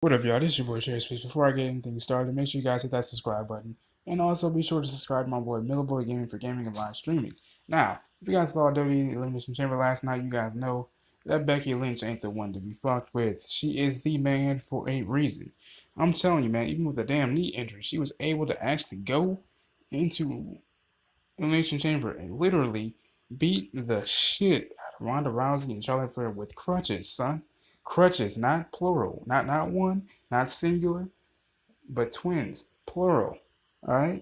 What up, y'all? This is your boy Cherry Speaks. Before I get anything started, make sure you guys hit that subscribe button. And also be sure to subscribe to my boy Millaboy Gaming for gaming and live streaming. Now, if you guys saw WWE Elimination Chamber last night, you guys know that Becky Lynch ain't the one to be fucked with. She is the man for a reason. I'm telling you, man, even with a damn knee injury, she was able to actually go into Elimination Chamber and literally beat the shit out of Ronda Rousey and Charlotte Flair with crutches, son. Crutches, not plural, not one, not singular, but twins, plural. All right.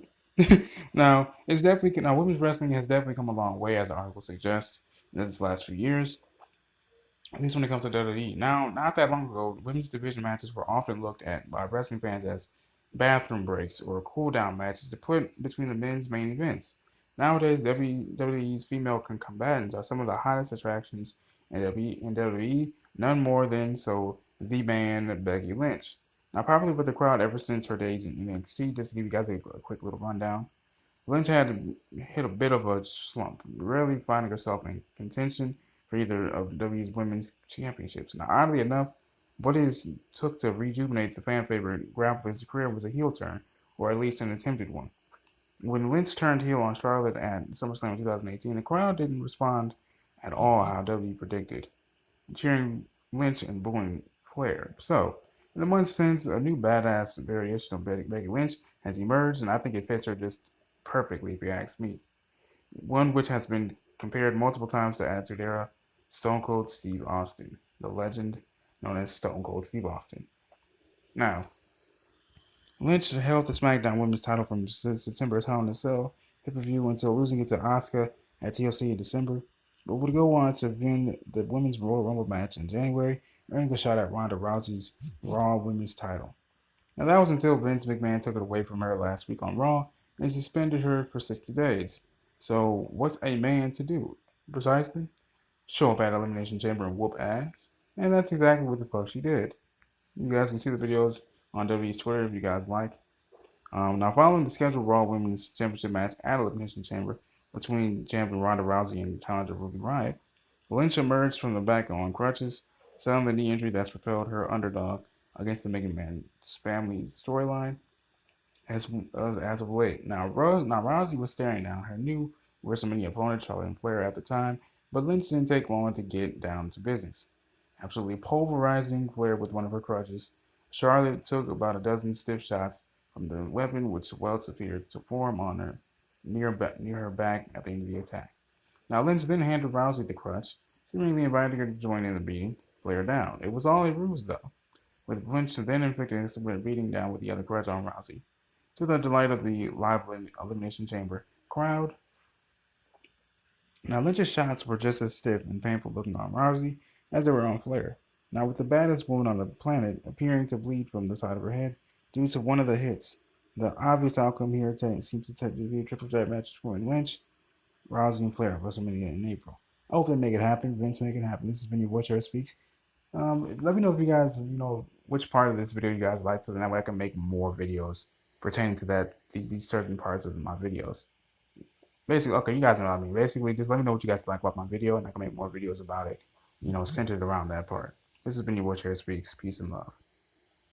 Now women's wrestling has definitely come a long way, as the article suggests, in this last few years. At least when it comes to WWE. Now, not that long ago, women's division matches were often looked at by wrestling fans as bathroom breaks or cool down matches to put between the men's main events. Nowadays, WWE's female combatants are some of the hottest attractions in WWE, none more than the man Becky Lynch. Now, popular with the crowd ever since her days in NXT, just to give you guys a quick little rundown. Lynch had hit a bit of a slump, rarely finding herself in contention for either of WWE's women's championships. Now, oddly enough, what it took to rejuvenate the fan favorite grappler's career was a heel turn, or at least an attempted one. When Lynch turned heel on Charlotte at SummerSlam in 2018, the crowd didn't respond at all how WWE predicted, cheering Lynch and booing Flair. So, in the months since, a new badass variation of Becky Lynch has emerged, and I think it fits her just perfectly, if you ask me. One which has been compared multiple times to Attitude Era Stone Cold Steve Austin, the legend known as Stone Cold Steve Austin. Now, Lynch held the SmackDown Women's title from September's Hell in a Cell pay-per-view until losing it to Asuka at TLC in December, but would go on to win the Women's Royal Rumble match in January, earning a shot at Ronda Rousey's Raw Women's title. Now, that was until Vince McMahon took it away from her last week on Raw and suspended her for 60 days. So, what's a man to do? Precisely, show up at Elimination Chamber and whoop ass. And that's exactly what the fuck she did. You guys can see the videos on WWE's Twitter if you guys like. Now, following the scheduled Raw Women's Championship match at Elimination Chamber between champion Ronda Rousey and challenger Ruby Riott, Lynch emerged from the back on crutches, selling the knee injury that's propelled her underdog against the McMahon's family storyline as of late. Now, Rousey was staring down her new WrestleMania opponent, Charlotte Flair, at the time, but Lynch didn't take long to get down to business. Absolutely pulverizing Flair with one of her crutches, Charlotte took about a dozen stiff shots from the weapon, which swelled appeared to form on her near her back at the end of the attack. Now, Lynch then handed Rousey the crutch, seemingly inviting her to join in the beating Flair down. It was all a ruse, though, with Lynch then inflicting a severe beating down with the other crutch on Rousey. To the delight of the live Elimination Chamber crowd. Now, Lynch's shots were just as stiff and painful looking on Rousey as they were on Flair. Now, with the baddest woman on the planet appearing to bleed from the side of her head due to one of the hits, the obvious outcome here seems to be a triple threat match between Lynch, Rousey, and Flair at WrestleMania in April. I hope they make it happen. Vince, make it happen. This has been your Watcher Speaks. Let me know if you guys, which part of this video you guys like, so that way I can make more videos pertaining to these certain parts of my videos. Basically, okay, you guys know what I mean. Basically, just let me know what you guys like about my video, and I can make more videos about it, centered around that part. This has been your Watcher Speaks. Peace and love.